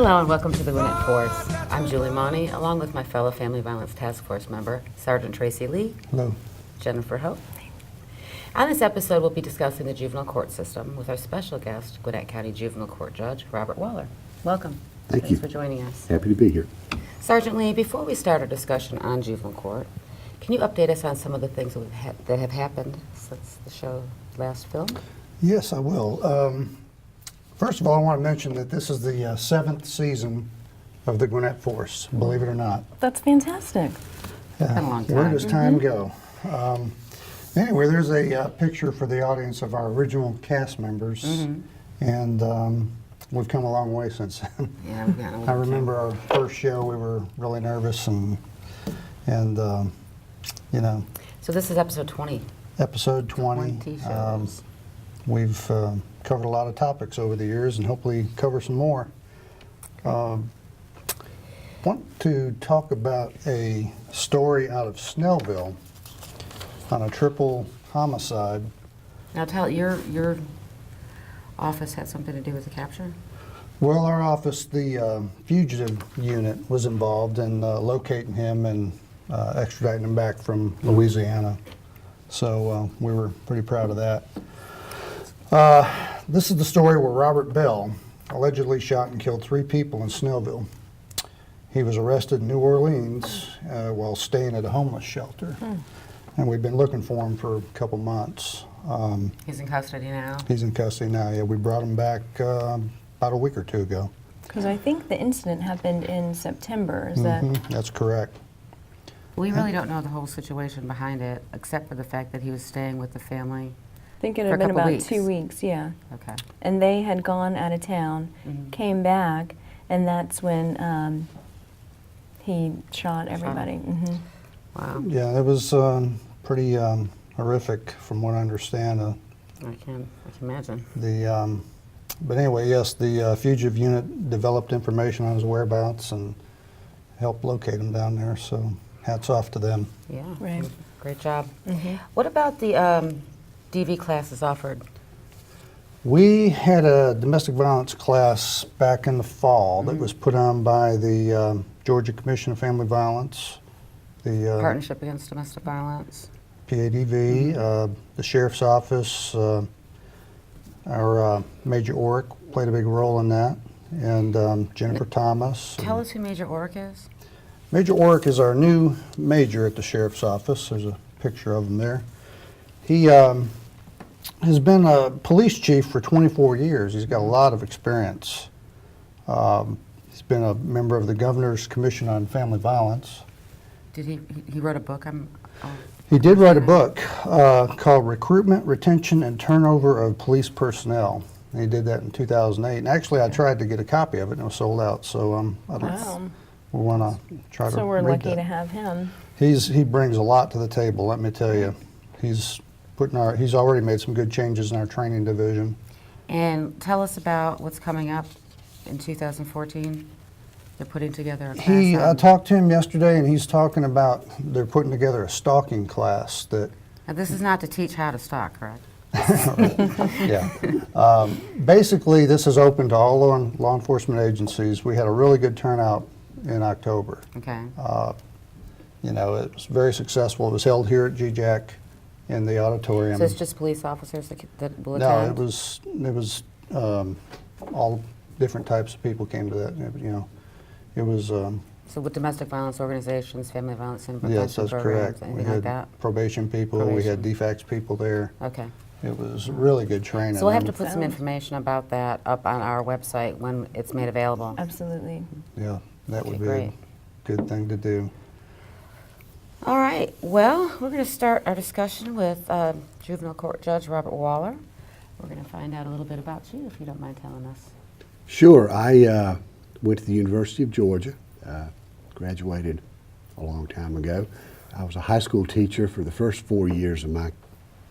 Hello and welcome to the Gwinnett Force. I'm Julie Monty, along with my fellow Family Violence Task Force member, Sergeant Tracy Lee. Hello. Jennifer Hope. On this episode, we'll be discussing the juvenile court system with our special guest, Gwinnett County Juvenile Court Judge Robert Waller. Welcome. Thank you. Thanks for joining us. Happy to be here. Sergeant Lee, before we start our discussion on juvenile court, can you update us on some of the things that have happened since the show last filmed? Yes, I will. First of all, I want to mention that this is the seventh season of the Gwinnett Force, believe it or not. That's fantastic. Been a long Where time. does time go? Anyway, there's a picture for the audience of our original cast members, and we've come a long way since then. Yeah, we've gotten a I little remember our first show, we were really nervous, and you know, So this is episode 20. episode 20. 20 shows. We've covered a lot of topics over the years and hopefully cover some more. Want to talk about a story out of Snellville on a triple homicide. Now tell your office had something to do with the capture? Well, our office, the fugitive unit, was involved in locating him and extraditing him back from Louisiana. So we were pretty proud of that. This is the story where Robert Bell allegedly shot and killed 3 people in Snellville. He was arrested in New Orleans while staying at a homeless shelter. And we've been looking for him for a couple months. He's in custody now. He's in custody now. Yeah, we brought him back about a week or 2 ago. Because I think the incident happened in September. Is that? That's correct. We really don't know the whole situation behind it, except for the fact that he was staying with the family. I think it For a had been couple about weeks. 2 weeks, yeah. Okay. And they had gone out of town, came back, and that's when he shot everybody. Wow. Yeah, it was pretty horrific from what I understand. I can imagine. But anyway, yes, the fugitive unit developed information on his whereabouts and helped locate him down there, so hats off to them. Yeah. Right. Great job. What about the DV classes offered? We had a domestic violence class back in the fall that was put on by the Georgia Commission of Family Violence, the Partnership Against Domestic Violence. PADV, the Sheriff's Office, our Major Orrick played a big role in that, and Jennifer Thomas. Tell us who Major Orrick is. Major Orrick is our new major at the Sheriff's Office. There's a picture of him there. He has been a police chief for 24 years. He's got a lot of experience. He's been a member of the Governor's Commission on Family Violence. Did he wrote a book? He did write a book called Recruitment, Retention, and Turnover of Police Personnel. And he did that in 2008. And actually, I tried to get a copy of it, and it was sold out. So Wow. we want to try to So we're read lucky that. to have him. He brings a lot to the table, let me tell you. He's already made some good changes in our training division. And tell us about what's coming up in 2014. They're putting together a class. I on- talked to him yesterday, and he's talking about they're putting together a stalking class that, Now, this is not to teach how to stalk, correct? yeah. Basically, this is open to all law enforcement agencies. We had a really good turnout in October. Okay. You know, it was very successful. It was held here at GJAC in the auditorium. So it's just police officers that will No, attend? it was all different types of people came to that. You know, it was. So with domestic violence organizations, family violence and prevention Yes, that's programs, correct. We anything had like that? probation people. We had DFACS people there. Okay. It was really good training. So we'll have to put some Sounds- information about that up on our website when it's made available. Absolutely. Yeah, that would Okay, be great. a good thing to do. All right. Well, we're going to start our discussion with Juvenile Court Judge Robert Waller. We're going to find out a little bit about you, if you don't mind telling us. Sure. I went to the University of Georgia, graduated a long time ago. I was a high school teacher for the first 4 years of my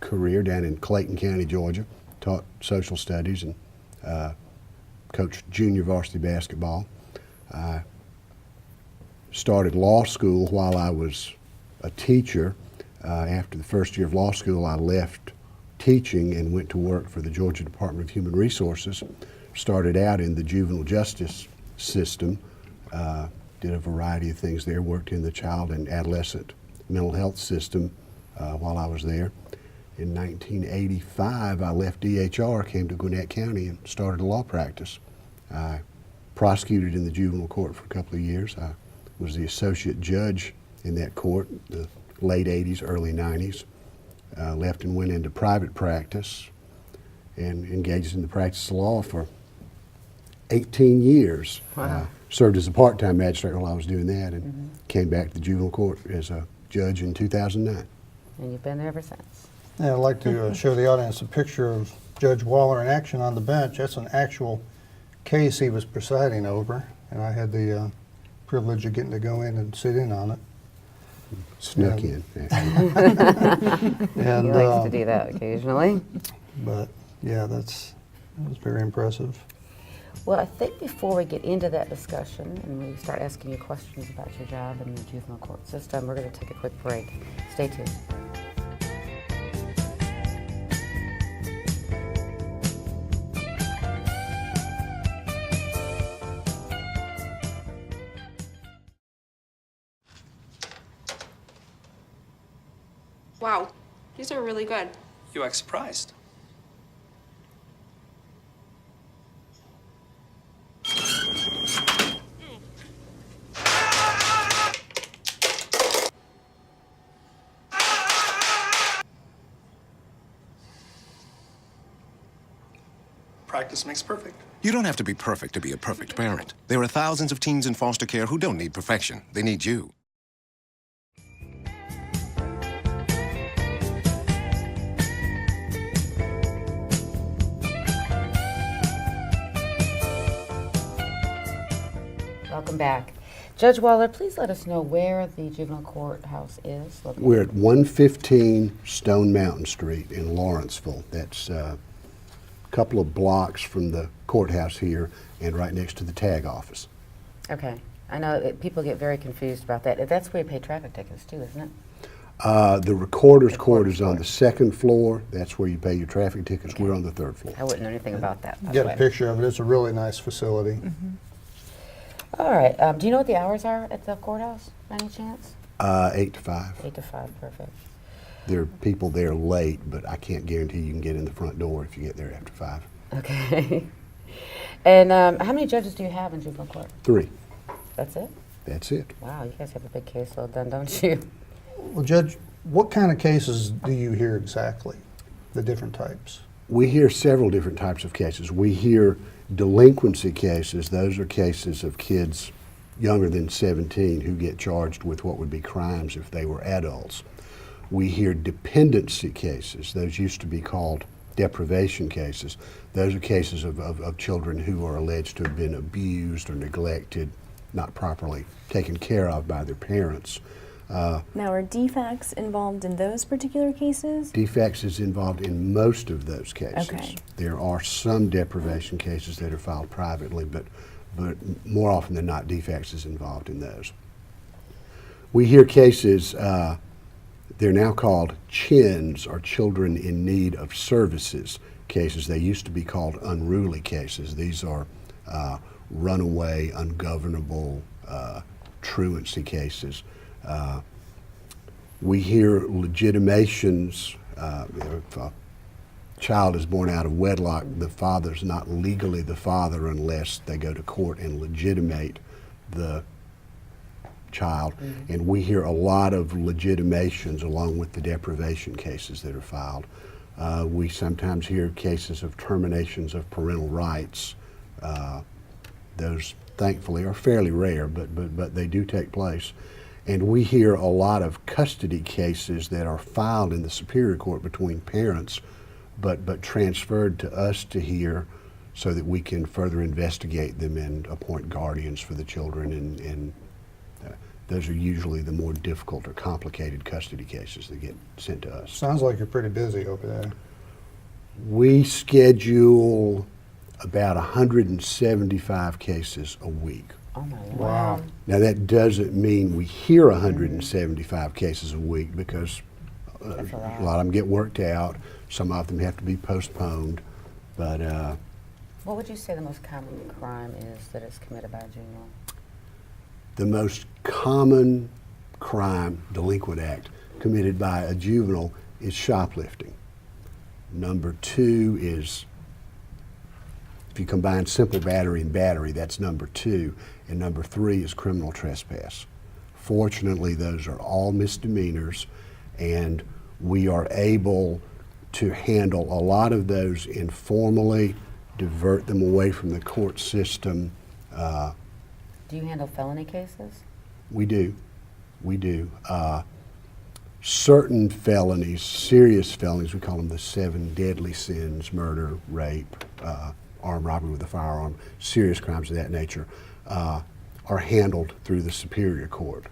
career down in Clayton County, Georgia. Taught social studies and coached junior varsity basketball. I started law school while I was a teacher. After the first year of law school, I left teaching and went to work for the Georgia Department of Human Resources. Started out in the juvenile justice system. Did a variety of things there, worked in the child and adolescent mental health system while I was there. In 1985, I left DHR, came to Gwinnett County and started a law practice. I prosecuted in the juvenile court for a couple of years. I was the associate judge in that court, the late 80s, early 90s. Left and went into private practice and engaged in the practice of law for 18 years. Wow. Served as a part-time magistrate while I was doing that, and came back to the juvenile court as a judge in 2009. And you've been there ever since. Yeah, I'd like to show the audience a picture of Judge Waller in action on the bench. That's an actual case he was presiding over, and I had the privilege of getting to go in and sit in on it. Snuck Yeah. in. Actually. And, He likes to do that occasionally. But yeah, that was very impressive. Well, I think before we get into that discussion and we start asking you questions about your job in the juvenile court system, we're going to take a quick break. Stay tuned. Wow, these are really good. You act surprised. Practice makes perfect. You don't have to be perfect to be a perfect parent. There are thousands of teens in foster care who don't need perfection. They need you. Welcome back. Judge Waller, please let us know where the juvenile courthouse is located. We're at 115 Stone Mountain Street in Lawrenceville. That's a couple of blocks from the courthouse here and right next to the tag office. Okay. I know that people get very confused about that. That's where you pay traffic tickets too, isn't it? The recorder's The court recorder's is on court. the second floor. That's where you pay your traffic tickets. We're on the third floor. I wouldn't know anything about that, by the Get a way. picture of it. It's a really nice facility. All right. Do you know what the hours are at the courthouse, by any chance? 8 to 5. 8 to 5, perfect. There are people there late, but I can't guarantee you can get in the front door if you get there after 5. Okay. And how many judges do you have in juvenile court? 3. That's it? That's it. Wow, you guys have a big caseload then, don't you? Well, Judge, what kind of cases do you hear exactly? The different types? We hear several different types of cases. We hear delinquency cases. Those are cases of kids younger than 17 who get charged with what would be crimes if they were adults. We hear dependency cases. Those used to be called deprivation cases. Those are cases of children who are alleged to have been abused or neglected, not properly taken care of by their parents. Now, are DFACs involved in those particular cases? DFACS is involved in most of those cases. Okay. There are some deprivation cases that are filed privately, but more often than not, DFACS is involved in those. We hear cases, they're now called CHINs, or Children in Need of Services cases. They used to be called unruly cases. These are runaway, ungovernable truancy cases. We hear legitimations. If a child is born out of wedlock, the father's not legally the father unless they go to court and legitimate the child. And we hear a lot of legitimations along with the deprivation cases that are filed. We sometimes hear cases of terminations of parental rights. Those, thankfully, are fairly rare, but they do take place. And we hear a lot of custody cases that are filed in the Superior Court between parents, but transferred to us to hear so that we can further investigate them and appoint guardians for the children. And those are usually the more difficult or complicated custody cases that get sent to us. Sounds like you're pretty busy over there. We schedule about 175 cases a week. Oh my Lord. Wow. Now that doesn't mean we hear 175 cases a week, because That's a lot. a lot of them get worked out. Some of them have to be postponed, but Well, What would you say the most common crime is that is committed by a juvenile? The most common crime, delinquent act, committed by a juvenile is shoplifting. Number 2 is, if you combine simple battery and battery, that's number 2. And number 3 is criminal trespass. Fortunately, those are all misdemeanors, and we are able to handle a lot of those informally, divert them away from the court system. Do you handle felony cases? We do. Certain felonies, serious felonies, we call them the 7 deadly sins: murder, rape, armed robbery with a firearm, serious crimes of that nature, are handled through the Superior Court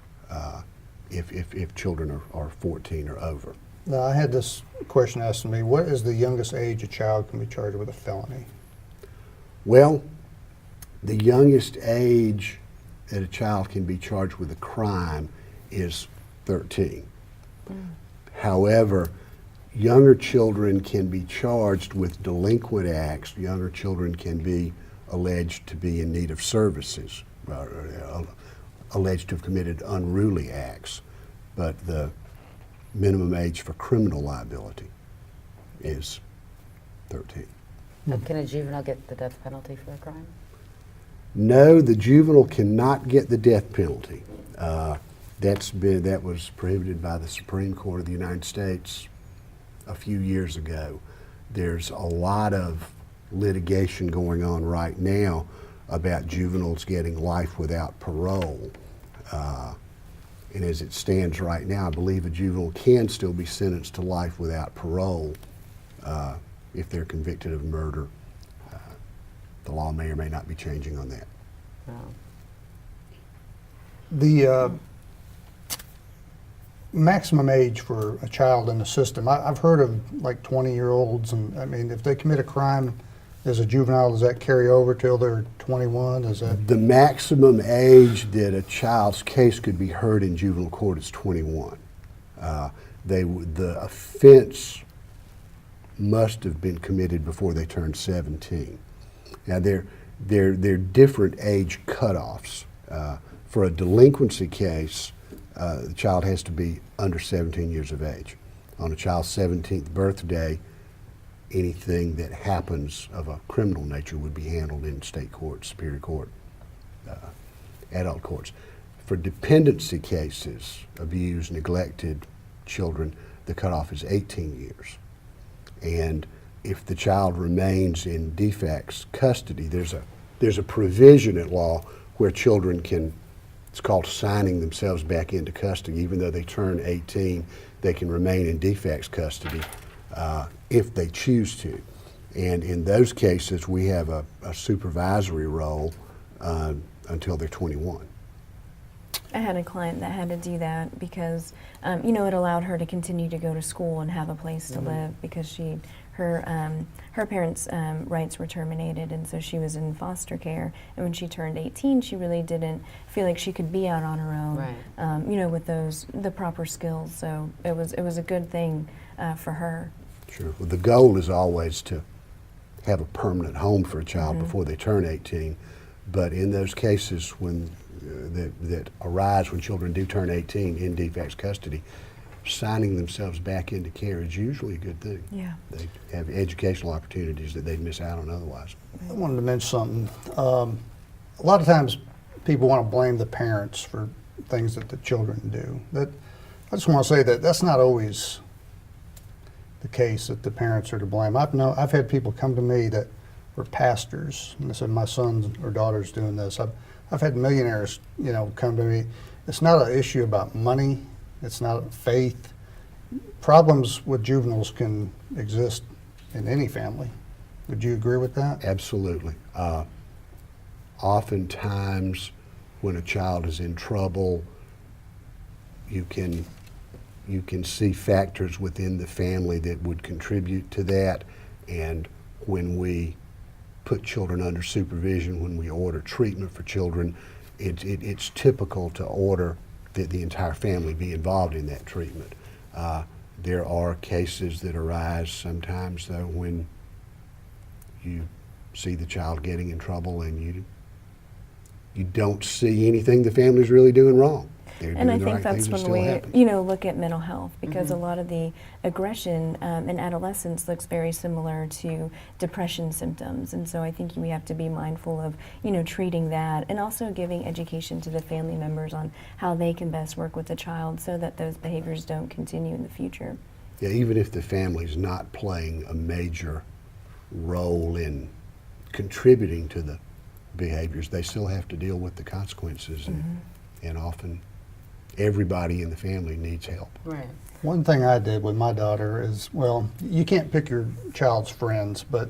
if children are 14 or over. Now, I had this question asked to me, what is the youngest age a child can be charged with a felony? Well, the youngest age that a child can be charged with a crime is 13. However, younger children can be charged with delinquent acts. Younger children can be alleged to be in need of services, alleged to have committed unruly acts. But the minimum age for criminal liability is 13. Can a juvenile get the death penalty for a crime? No, the juvenile cannot get the death penalty. That was prohibited by the Supreme Court of the United States a few years ago. There's a lot of litigation going on right now about juveniles getting life without parole. And as it stands right now, I believe a juvenile can still be sentenced to life without parole if they're convicted of murder. The law may or may not be changing on that. No. The maximum age for a child in the system, I've heard of like 20-year-olds, and I mean, if they commit a crime as a juvenile, does that carry over till they're 21? Is that The maximum age that a child's case could be heard in juvenile court is 21. The offense must have been committed before they turned 17. Now, they're different age cutoffs. For a delinquency case, the child has to be under 17 years of age. On a child's 17th birthday, anything that happens of a criminal nature would be handled in state court, Superior Court, adult courts. For dependency cases, abused, neglected children, the cutoff is 18 years. And if the child remains in DFACS custody, there's a provision in law where children can, it's called signing themselves back into custody. Even though they turn 18, they can remain in DFACS custody if they choose to. And in those cases, we have a supervisory role until they're 21. I had a client that had to do that because, it allowed her to continue to go to school and have a place to live because her parents' rights were terminated, and so she was in foster care. And when she turned 18, she really didn't feel like she could be out on her own, Right. with the proper skills. So it was a good thing for her. Sure. Well, the goal is always to have a permanent home for a child before they turn 18. But in those cases when that arise when children do turn 18 in DFACS custody, signing themselves back into care is usually a good thing. Yeah. They have educational opportunities that they'd miss out on otherwise. I wanted to mention something. A lot of times people want to blame the parents for things that the children do. I just want to say that that's not always the case, that the parents are to blame. I've had people come to me that were pastors and they said, my son or daughter's doing this. I've had millionaires, come to me. It's not an issue about money. It's not faith. Problems with juveniles can exist in any family. Would you agree with that? Absolutely. Oftentimes when a child is in trouble, you can see factors within the family that would contribute to that. And when we put children under supervision, when we order treatment for children, it's typical to order that the entire family be involved in that treatment. There are cases that arise sometimes, though, when you see the child getting in trouble and you don't see anything the family's really doing wrong. They're And I doing the think right that's things and when still we, happy. look at mental health, because a lot of the aggression in adolescence looks very similar to depression symptoms. And so I think we have to be mindful of, treating that, and also giving education to the family members on how they can best work with the child so that those behaviors don't continue in the future. Yeah, even if the family's not playing a major role in contributing to the behaviors, they still have to deal with the consequences, and often everybody in the family needs help. Right. One thing I did with my daughter is, well, you can't pick your child's friends, but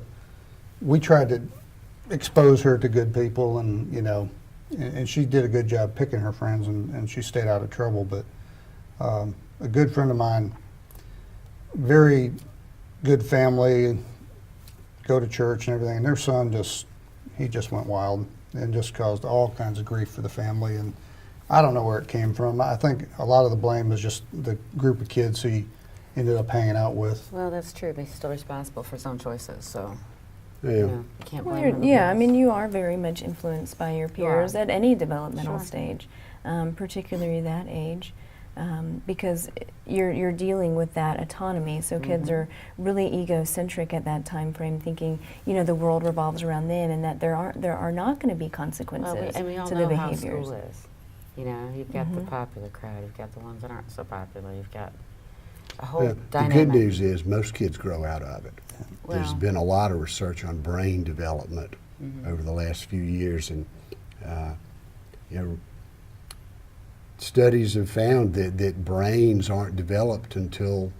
we tried to expose her to good people, and and she did a good job picking her friends, and she stayed out of trouble. But a good friend of mine, very good family, go to church and everything, and their son he just went wild and just caused all kinds of grief for the family. And I don't know where it came from. I think a lot of the blame was just the group of kids he ended up hanging out with. Well, that's true, but he's still responsible for his own choices, so Yeah. you can't Well, blame him. yeah, I mean, you are very much influenced by your peers are. at any developmental Sure. stage, particularly that age, because you're dealing with that autonomy. So kids are really egocentric at that time frame, thinking the world revolves around them, and that there are not going to be consequences Well, and we all to the know how behaviors. school is. You've got the popular crowd, you've got the ones that aren't so popular, you've got a whole Well, the dynamic. good news is most kids grow out of it. There's Well- been a lot of research on brain development over the last few years, and studies have found that brains aren't developed until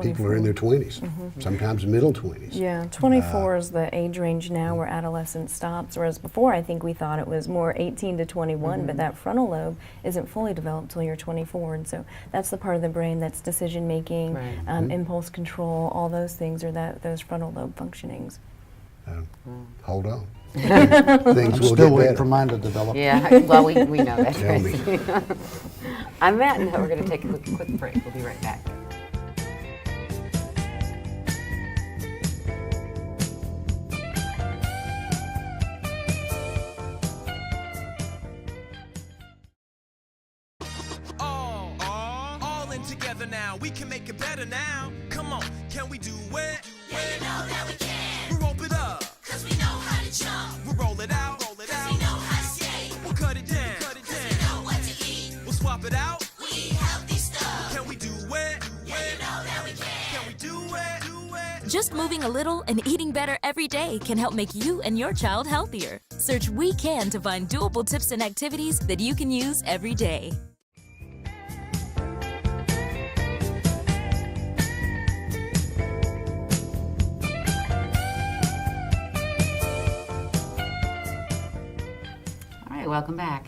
people are in their 20s, sometimes middle 20s. Yeah, 24 is the age range now where adolescence stops, whereas before I think we thought it was more 18 to 21, but that frontal lobe isn't fully developed till you're 24, and so that's the part of the brain that's decision making, Right. impulse control, all those things are those frontal lobe functionings. Hold on. Things I'm will still get waiting better. for mine to develop. Yeah, well, we know that. Tell me. On that note, we're going to take a quick break. We'll be right back. All in together now. We can make it better now. Come on, can we do it? Yeah, you know that we can. We rope it up. Cause we know how to jump. We roll it out. Roll it Cause out. we know how to skate. We'll cut it down. Cut it Cause we down. know what to eat. We'll swap it out. We eat healthy stuff. Can we do it? Yeah, you know that we can. Can we do it? Do it? Just moving a little and eating better every day can help make you and your child healthier. Search We Can to find doable tips and activities that you can use every day. All right, welcome back.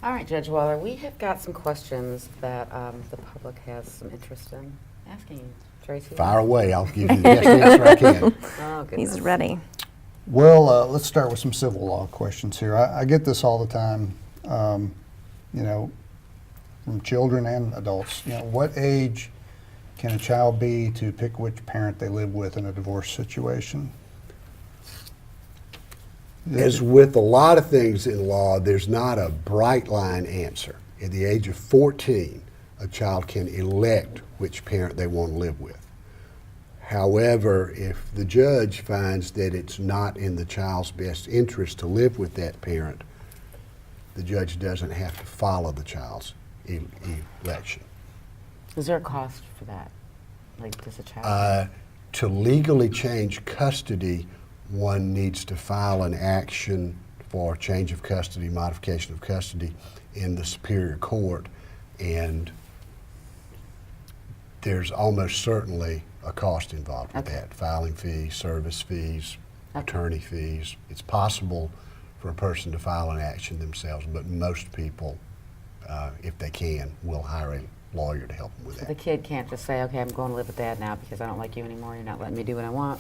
All right, Judge Waller, we have got some questions that the public has some interest in asking you. Tracy? Fire away. I'll give you the best answer I can. Oh, goodness. He's ready. Well, let's start with some civil law questions here. I get this all the time, from children and adults. What age can a child be to pick which parent they live with in a divorce situation? As with a lot of things in law, there's not a bright line answer. At the age of 14, a child can elect which parent they want to live with. However, if the judge finds that it's not in the child's best interest to live with that parent, the judge doesn't have to follow the child's election. Is there a cost for that? Like, does a child? To legally change custody, one needs to file an action for change of custody, modification of custody in the Superior Court, and there's almost certainly a cost involved with that. Filing fees, service fees, attorney fees. It's possible for a person to file an action themselves, but most people, if they can, will hire a lawyer to help them with So the that. kid can't just say, okay, I'm going to live with Dad now because I don't like you anymore. You're not letting me do what I want.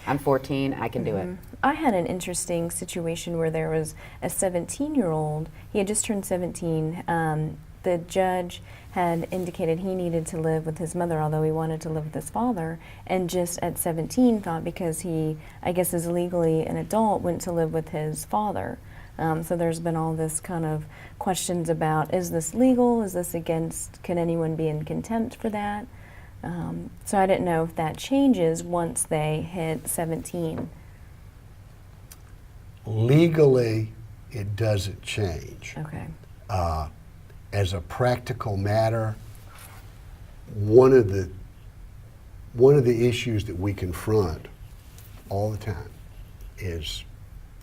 I'm 14. I can do it. I had an interesting situation where there was a 17-year-old. He had just turned 17. the judge had indicated he needed to live with his mother, although he wanted to live with his father, and just at 17 thought because he, I guess, is legally an adult, went to live with his father. So there's been all this kind of questions about, is this legal? Is this against, can anyone be in contempt for that? So I didn't know if that changes once they hit 17. Legally, it doesn't change. Okay. As a practical matter, one of the issues that we confront all the time is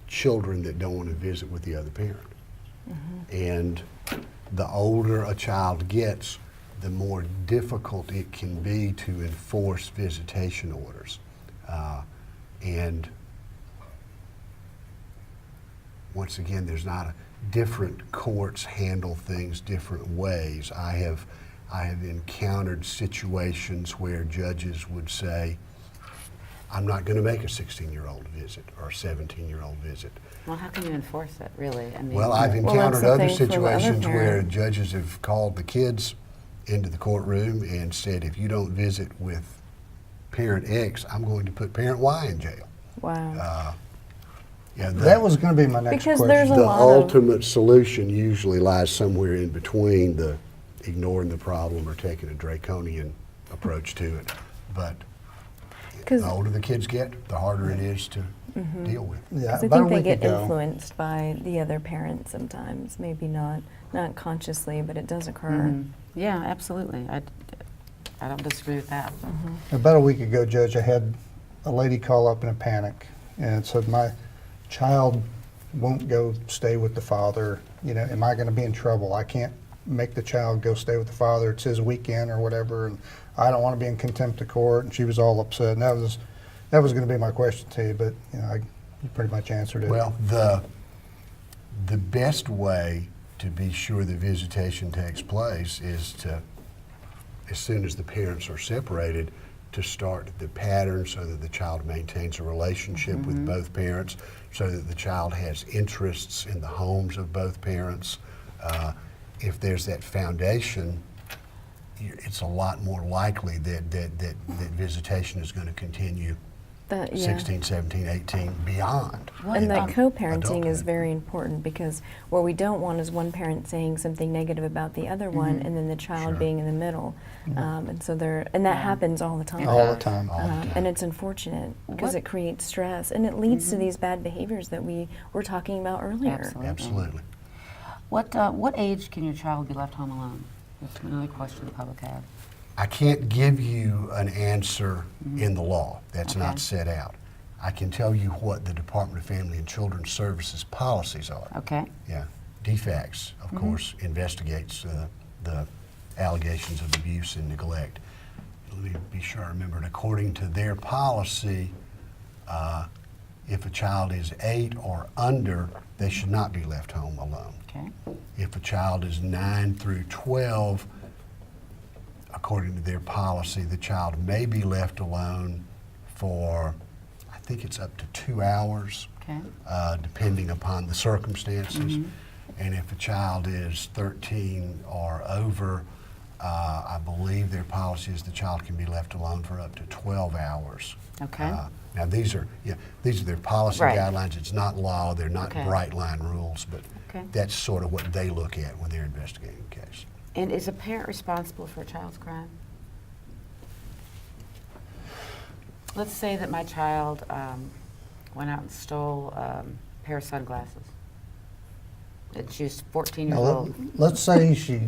children that don't want to visit with the other parent. And the older a child gets, the more difficult it can be to enforce visitation orders. And once again, there's not a different courts handle things different ways. I have encountered situations where judges would say, I'm not going to make a 16-year-old visit or a 17-year-old visit. Well, how can you enforce it, really? I mean, Well, I've that's encountered the other thing for the other situations where parent. judges have called the kids into the courtroom and said, if you don't visit with parent X, I'm going to put parent Y in jail. Wow. Yeah, That was going to be my next Because question. there's a the lot of- ultimate solution usually lies somewhere in between the ignoring the problem or taking a draconian approach to it. But 'Cause- the older the kids get, the harder it is to deal with. Yeah, Because I about a think they week get ago. influenced by the other parents sometimes, maybe not consciously, but it does occur. yeah, absolutely. I don't disagree with that. About a week ago, Judge, I had a lady call up in a panic and said, my child won't go stay with the father. You know, am I going to be in trouble? I can't make the child go stay with the father. It's his weekend or whatever, and I don't want to be in contempt of court. And she was all upset. And that was going to be my question to you, but you know, you pretty much answered it. Well, the best way to be sure the visitation takes place is to, as soon as the parents are separated, to start the pattern so that the child maintains a relationship with both parents, so that the child has interests in the homes of both parents. If there's that foundation, it's a lot more likely that visitation is going to continue That, yeah. 16, 17, 18, beyond. And that co-parenting is adulthood. very important, because what we don't want is one parent saying something negative about the other one, and then the child Sure. being in the middle. And so that happens all the time. all the time. And it's unfortunate because it creates stress, and it leads to these bad behaviors that we were talking about earlier. Absolutely. Absolutely. What age can your child be left home alone? That's another question the public had. I can't give you an answer in the law. That's Okay. not set out. I can tell you what the Department of Family and Children's Services policies are. Okay. Yeah. DFACS, of course, investigates the allegations of abuse and neglect. Let me be sure I remember it. According to their policy, if a child is 8 or under, they should not be left home alone. Okay. If a child is 9 through 12, according to their policy, the child may be left alone for, I think it's up to 2 hours, Okay. depending upon the circumstances. And if a child is 13 or over, I believe their policy is the child can be left alone for up to 12 hours. Okay. Now these are their policy Right. guidelines. It's not law. They're not Okay. bright line rules, but Okay. that's sort of what they look at when they're investigating the case. And is a parent responsible for a child's crime? Let's say that my child went out and stole a pair of sunglasses. And she was 14 years Now, old. let's say she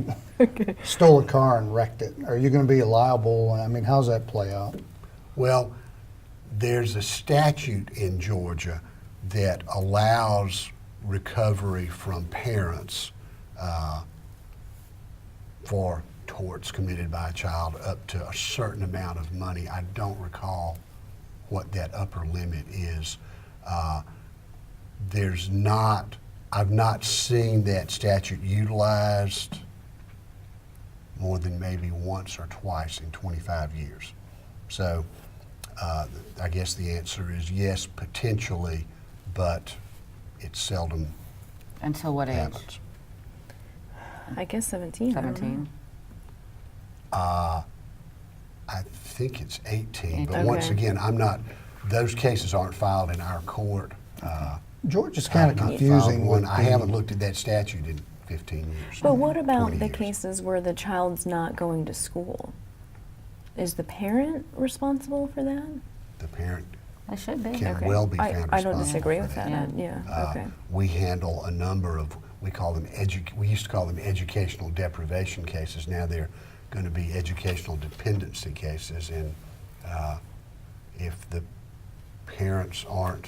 stole a car and wrecked it. Are you going to be liable? I mean, how's that play out? Well, there's a statute in Georgia that allows recovery from parents for torts committed by a child up to a certain amount of money. I don't recall what that upper limit is. I've not seen that statute utilized more than maybe once or twice in 25 years. So I guess the answer is yes, potentially, but it seldom Until what age? happens. I guess 17. I don't know. 17? I think it's 18, but once Okay. again, those cases aren't filed in our court. George is kind of I've not confusing. filed one. with I the- haven't looked at that statute in 15 years. But what about 20 the years. cases where the child's not going to school? Is the parent responsible for that? The parent They should be. can Okay. well be I- found I don't responsible disagree for with that. Yeah. Yeah, okay. We handle a number of, we used to call them educational deprivation cases. Now they're going to be educational dependency cases. And if the parents aren't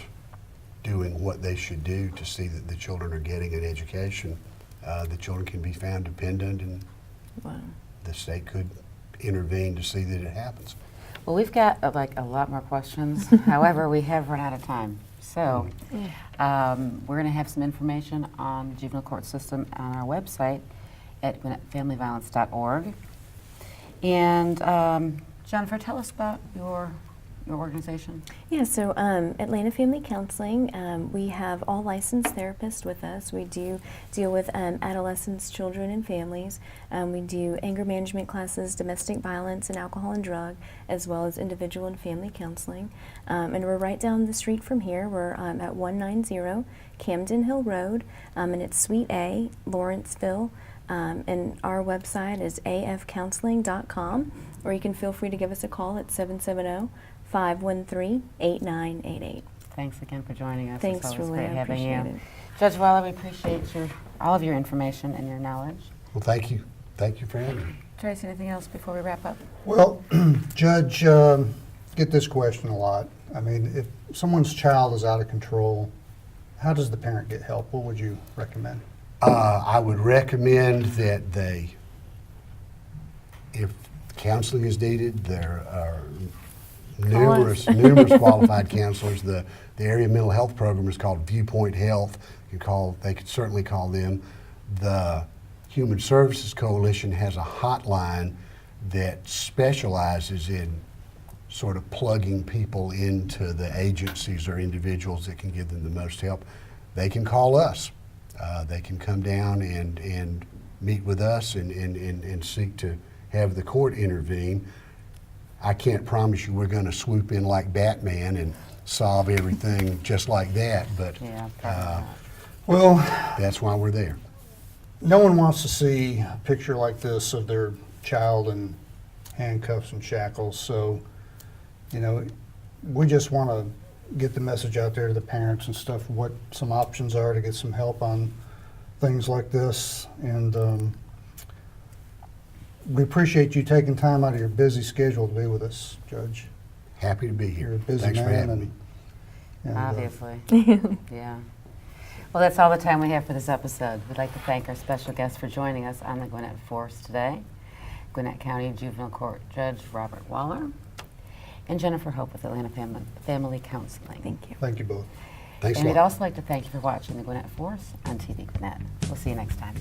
doing what they should do to see that the children are getting an education, the children can be found dependent, and Wow. the state could intervene to see that it happens. Well, we've got like a lot more questions. However, we have run out of time. So we're going to have some information on the juvenile court system on our website at GwinnettFamilyViolence.org. And Jennifer, tell us about your organization. Yeah, so Atlanta Family Counseling, we have all licensed therapists with us. We do deal with adolescents, children, and families. We do anger management classes, domestic violence, and alcohol and drug, as well as individual and family counseling. And we're right down the street from here. We're at 190 Camden Hill Road, and it's Suite A, Lawrenceville. And our website is afcounseling.com, or you can feel free to give us a call at 770-513-8988. Thanks again for joining us. Thanks, It's always Julie. I great having appreciate you. it. Judge Waller, we appreciate all of your information and your knowledge. Well, thank you. Thank you for having me. Tracy, anything else before we wrap up? Well, Judge, get this question a lot. I mean, if someone's child is out of control, how does the parent get help? What would you recommend? I would recommend that if counseling is needed, there are numerous qualified counselors. The area mental health program is called Viewpoint Health. They could certainly call them. The Human Services Coalition has a hotline that specializes in sort of plugging people into the agencies or individuals that can give them the most help. They can call us. They can come down and meet with us and seek to have the court intervene. I can't promise you we're going to swoop in like Batman and solve everything just like that, but Yeah, probably not. Well, that's why we're there. no one wants to see a picture like this of their child in handcuffs and shackles. So, we just want to get the message out there to the parents and stuff, what some options are to get some help on things like this. And we appreciate you taking time out of your busy schedule to be with us, Judge. Happy to be You're here. a busy Thanks for man. having me. and, Obviously. Yeah. Well, that's all the time we have for this episode. We'd like to thank our special guest for joining us on the Gwinnett Force today, Gwinnett County Juvenile Court Judge Robert Waller, and Jennifer Hope with Atlanta Family Counseling. Thank you. Thank you both. Thanks a And we'd lot. also like to thank you for watching the Gwinnett Force on TV Gwinnett. We'll see you next time.